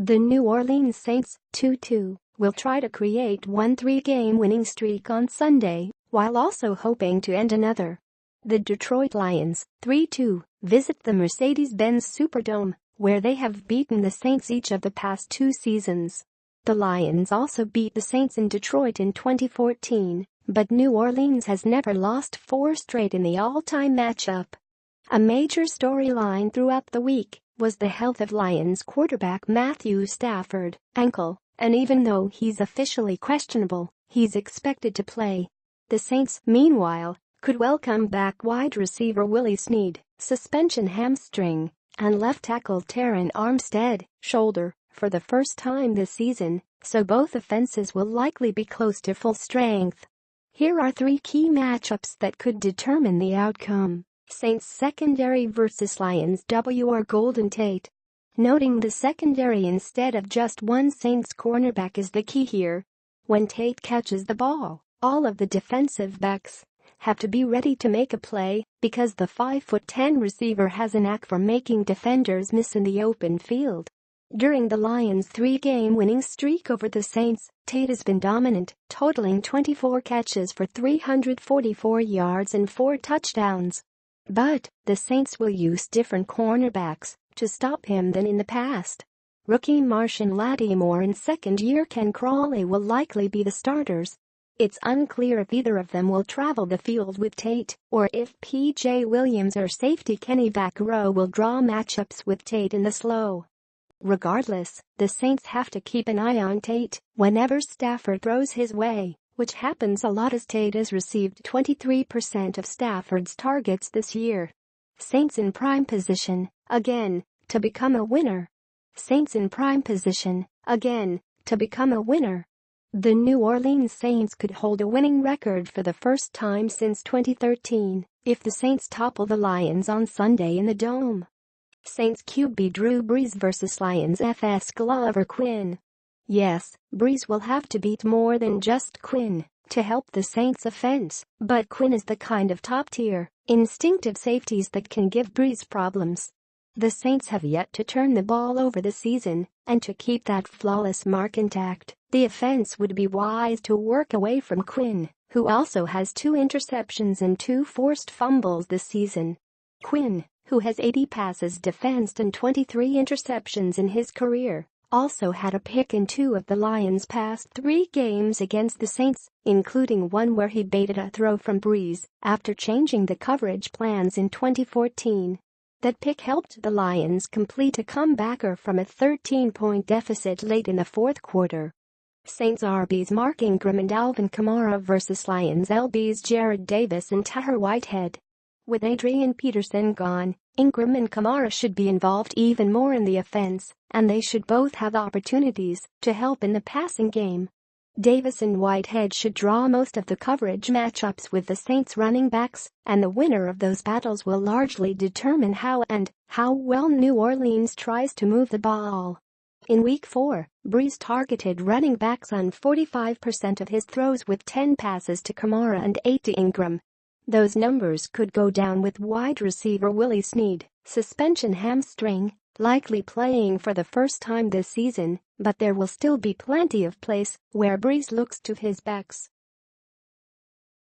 The New Orleans Saints, 2-2, will try to create one 3-game winning streak on Sunday, while also hoping to end another. The Detroit Lions, 3-2, visit the Mercedes-Benz Superdome, where they have beaten the Saints each of the past 2 seasons. The Lions also beat the Saints in Detroit in 2014, but New Orleans has never lost 4 straight in the all-time matchup. A major storyline throughout the week was the health of Lions quarterback Matthew Stafford, ankle, and even though he's officially questionable, he's expected to play. The Saints, meanwhile, could welcome back wide receiver Willie Snead, suspension hamstring, and left tackle Terron Armstead, shoulder, for the first time this season, so both offenses will likely be close to full strength. Here are 3 key matchups that could determine the outcome. Saints secondary versus Lions WR Golden Tate. Noting the secondary instead of just one Saints cornerback is the key here. When Tate catches the ball, all of the defensive backs have to be ready to make a play because the 5'10" receiver has a knack for making defenders miss in the open field. During the Lions' 3-game winning streak over the Saints, Tate has been dominant, totaling 24 catches for 344 yards and 4 touchdowns. But the Saints will use different cornerbacks to stop him than in the past. Rookie Marshon Lattimore and second-year Ken Crawley will likely be the starters. It's unclear if either of them will travel the field with Tate or if P.J. Williams or safety Kenny Vaccaro will draw matchups with Tate in the slow. Regardless, the Saints have to keep an eye on Tate whenever Stafford throws his way, which happens a lot as Tate has received 23% of Stafford's targets this year. Saints in prime position, again, to become a winner. Saints in prime position, again, to become a winner. The New Orleans Saints could hold a winning record for the first time since 2013 if the Saints topple the Lions on Sunday in the Dome. Saints QB Drew Brees versus Lions FS Glover Quinn. Yes, Brees will have to beat more than just Quinn to help the Saints offense, but Quinn is the kind of top-tier, instinctive safeties that can give Brees problems. The Saints have yet to turn the ball over this season, and to keep that flawless mark intact, the offense would be wise to work away from Quinn, who also has 2 interceptions and 2 forced fumbles this season. Quinn, who has 80 passes defensed and 23 interceptions in his career, also had a pick in 2 of the Lions' past 3 games against the Saints, including one where he baited a throw from Brees after changing the coverage plans in 2014. That pick helped the Lions complete a comebacker from a 13-point deficit late in the 4th quarter. Saints RBs Mark Ingram and Alvin Kamara versus Lions LBs Jarrad Davis and Tahir Whitehead. With Adrian Peterson gone, Ingram and Kamara should be involved even more in the offense, and they should both have opportunities to help in the passing game. Davis and Whitehead should draw most of the coverage matchups with the Saints running backs, and the winner of those battles will largely determine how well New Orleans tries to move the ball. In Week 4, Brees targeted running backs on 45% of his throws with 10 passes to Kamara and 8 to Ingram. Those numbers could go down with wide receiver Willie Snead, suspension hamstring, likely playing for the first time this season, but there will still be plenty of place where Brees looks to his backs.